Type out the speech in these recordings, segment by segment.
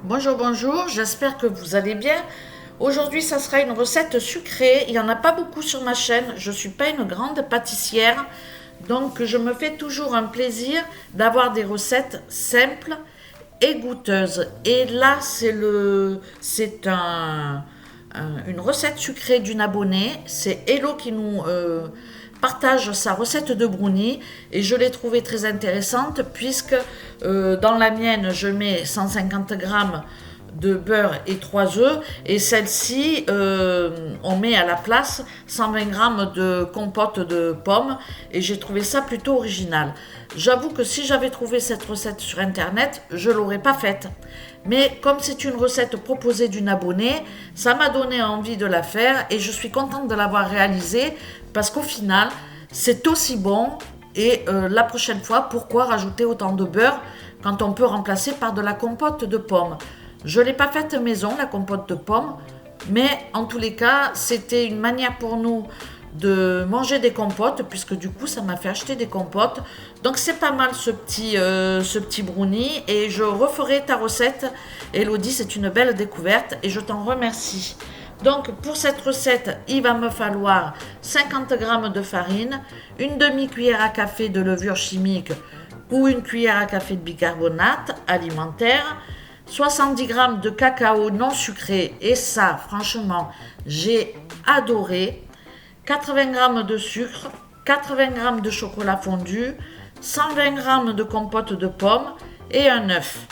Bonjour, bonjour, j'espère que vous allez bien. Aujourd'hui, ça sera une recette sucrée. Il n'y en a pas beaucoup sur ma chaîne. Je ne suis pas une grande pâtissière. Donc, je me fais toujours un plaisir d'avoir des recettes simples et goûteuses. Et là, une recette sucrée d'une abonnée. C'est Hello qui nous partage sa recette de brownie et je l'ai trouvée très intéressante puisque dans la mienne, je mets 150 grammes de beurre et 3 œufs et celle-ci on met à la place 120 grammes de compote de pommes et j'ai trouvé ça plutôt original. J'avoue que si j'avais trouvé cette recette sur internet, je l'aurais pas faite. Mais comme c'est une recette proposée d'une abonnée, ça m'a donné envie de la faire et je suis contente de l'avoir réalisée parce qu'au final, c'est aussi bon et la prochaine fois, pourquoi rajouter autant de beurre quand on peut remplacer par de la compote de pommes. Je ne l'ai pas faite maison, la compote de pommes, mais en tous les cas, c'était une manière pour nous de manger des compotes, puisque du coup, ça m'a fait acheter des compotes. Donc, c'est pas mal ce petit brownie, et je referai ta recette. Elodie, c'est une belle découverte, et je t'en remercie. Donc, pour cette recette, il va me falloir 50 g de farine, une demi-cuillère à café de levure chimique ou une cuillère à café de bicarbonate alimentaire, 70 g de cacao non sucré, et ça, franchement, j'ai adoré, 80 g de sucre, 80 g de chocolat fondu, 120 g de compote de pommes et un œuf.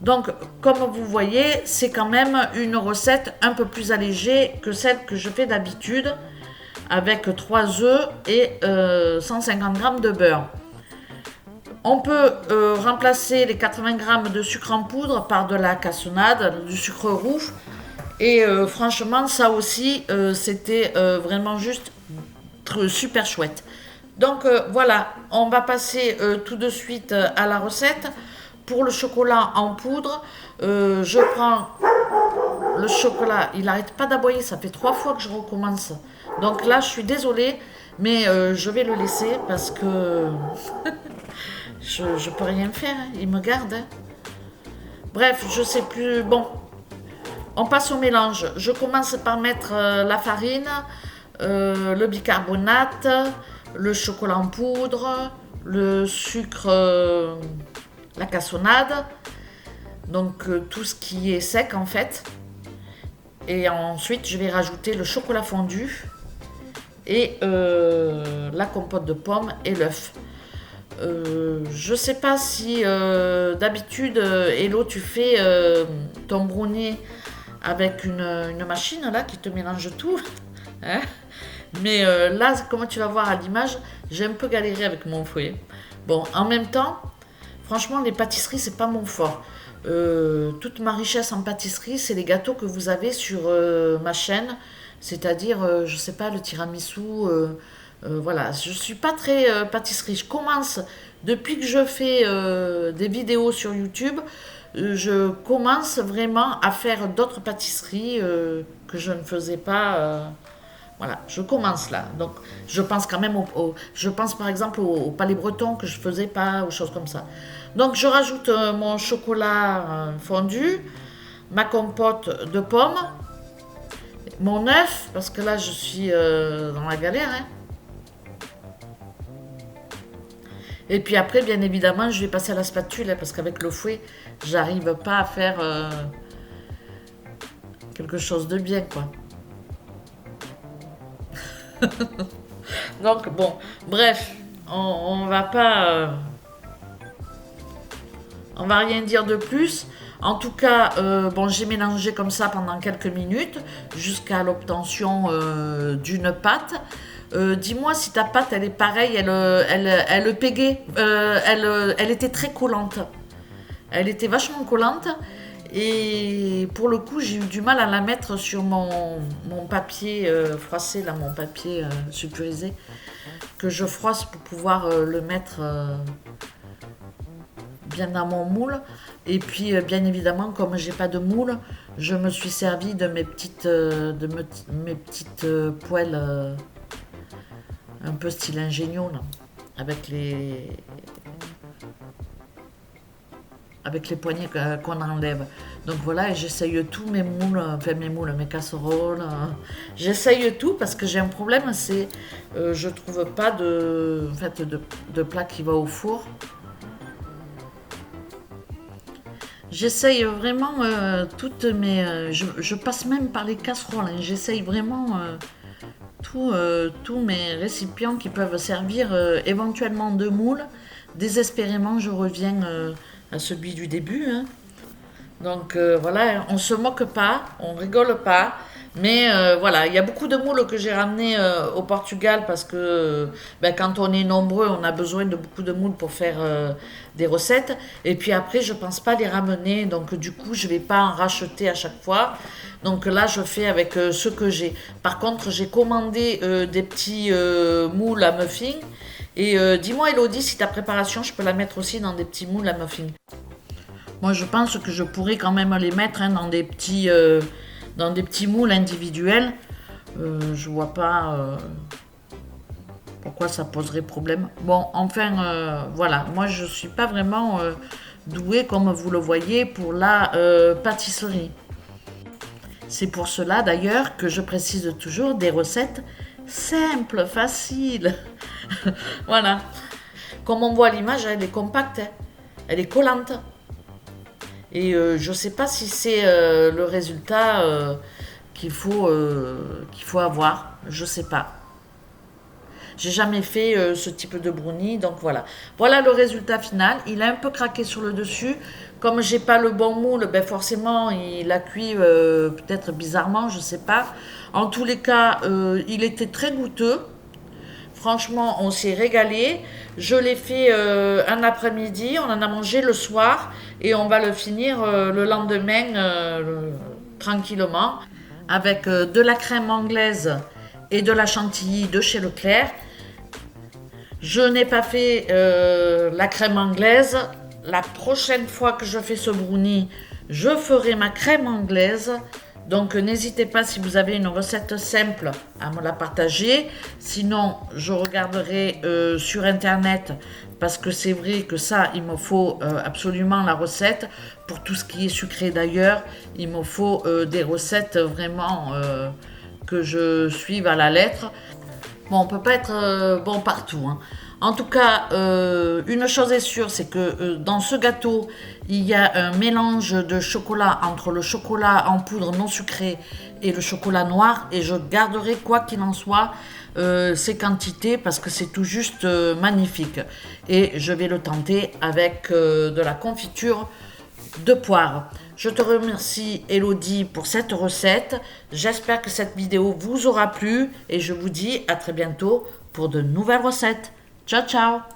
Donc, comme vous voyez, c'est quand même une recette un peu plus allégée que celle que je fais d'habitude, avec 3 œufs et 150 g de beurre. On peut remplacer les 80 g de sucre en poudre par de la cassonade, du sucre roux. Et franchement, ça aussi, c'était vraiment juste super chouette. Donc voilà, on va passer tout de suite à la recette. Pour le chocolat en poudre, je prends le chocolat. Il n'arrête pas d'aboyer, ça fait 3 fois que je recommence. Donc là, je suis désolée, mais je vais le laisser parce que je peux rien faire, hein, il me garde. Hein. Bref, je sais plus. Bon, on passe au mélange. Je commence par mettre la farine, le bicarbonate, le chocolat en poudre, le sucre, la cassonade, donc tout ce qui est sec en fait. Et ensuite, je vais rajouter le chocolat fondu et la compote de pommes et l'œuf. Je sais pas si d'habitude, Hello, tu fais ton brownie avec une machine là qui te mélange tout. Hein. Mais là, comme tu vas voir à l'image, j'ai un peu galéré avec mon fouet. Bon, en même temps, franchement, les pâtisseries, c'est pas mon fort. Toute ma richesse en pâtisserie, c'est les gâteaux que vous avez sur ma chaîne, c'est-à-dire, je sais pas, le tiramisu. Voilà, je suis pas très pâtisserie. Je commence depuis que je fais des vidéos sur YouTube. Je commence vraiment à faire d'autres pâtisseries que je ne faisais pas. Voilà, je commence là. Donc, je pense quand même je pense par exemple au palais breton que je faisais pas, aux choses comme ça. Donc, je rajoute mon chocolat fondu, ma compote de pommes, mon œuf, parce que là, je suis dans la galère. Hein. Et puis après, bien évidemment, je vais passer à la spatule, hein, parce qu'avec le fouet, j'arrive pas à faire quelque chose de bien, quoi. Donc bon, bref, on va pas, on va rien dire de plus. En tout cas, bon, j'ai mélangé comme ça pendant quelques minutes jusqu'à l'obtention d'une pâte. Dis-moi si ta pâte elle est pareille, elle pégait, elle était très collante. Elle était vachement collante. Et pour le coup, j'ai eu du mal à la mettre sur mon papier froissé, là, mon papier sulfurisé, que je froisse pour pouvoir le mettre bien dans mon moule. Et puis, bien évidemment, comme j'ai pas de moule, je me suis servi de mes petites, poêles un peu style ingénieux, là, avec avec les poignées qu'on enlève. Donc voilà, et j'essaye tous mes moules, enfin mes casseroles. J'essaye tout parce que j'ai un problème, c'est je trouve pas en fait, de plat qui va au four. J'essaye vraiment toutes mes... je passe même par les casseroles, hein. J'essaye vraiment tous mes récipients qui peuvent servir éventuellement de moule. Désespérément, je reviens à celui du début, hein. Donc voilà, on se moque pas, on rigole pas. Mais voilà, il y a beaucoup de moules que j'ai ramenés au Portugal parce que ben, quand on est nombreux, on a besoin de beaucoup de moules pour faire des recettes. Et puis après, je pense pas les ramener, donc du coup, je vais pas en racheter à chaque fois. Donc là, je fais avec ce que j'ai. Par contre, j'ai commandé des petits moules à muffins. Et dis-moi, Elodie, si ta préparation, je peux la mettre aussi dans des petits moules à muffins. Moi, je pense que je pourrais quand même les mettre hein, dans des petits moules individuels. Je vois pas pourquoi ça poserait problème. Bon, enfin, voilà. Moi, je suis pas vraiment douée, comme vous le voyez, pour la pâtisserie. C'est pour cela, d'ailleurs, que je précise toujours des recettes simples, faciles. Voilà. Comme on voit à l'image, elle est compacte, hein. Elle est collante. Et je ne sais pas si c'est le résultat qu'il faut avoir. Je ne sais pas. J'ai jamais fait ce type de brownie, donc voilà. Voilà le résultat final. Il a un peu craqué sur le dessus. Comme j'ai pas le bon moule, ben forcément il a cuit peut-être bizarrement, je sais pas. En tous les cas, il était très goûteux. Franchement, on s'est régalé. Je l'ai fait un après-midi, on en a mangé le soir et on va le finir le lendemain tranquillement avec de la crème anglaise et de la chantilly de chez Leclerc. Je n'ai pas fait la crème anglaise. La prochaine fois que je fais ce brownie, je ferai ma crème anglaise. Donc n'hésitez pas si vous avez une recette simple à me la partager. Sinon, je regarderai sur internet parce que c'est vrai que ça, il me faut absolument la recette. Pour tout ce qui est sucré d'ailleurs, il me faut des recettes vraiment que je suive à la lettre. Bon, on peut pas être bon partout, hein. En tout cas, une chose est sûre, c'est que dans ce gâteau, il y a un mélange de chocolat entre le chocolat en poudre non sucré et le chocolat noir. Et je garderai, quoi qu'il en soit, ces quantités parce que c'est tout juste magnifique. Et je vais le tenter avec de la confiture de poire. Je te remercie Elodie pour cette recette. J'espère que cette vidéo vous aura plu et je vous dis à très bientôt pour de nouvelles recettes. Ciao ciao!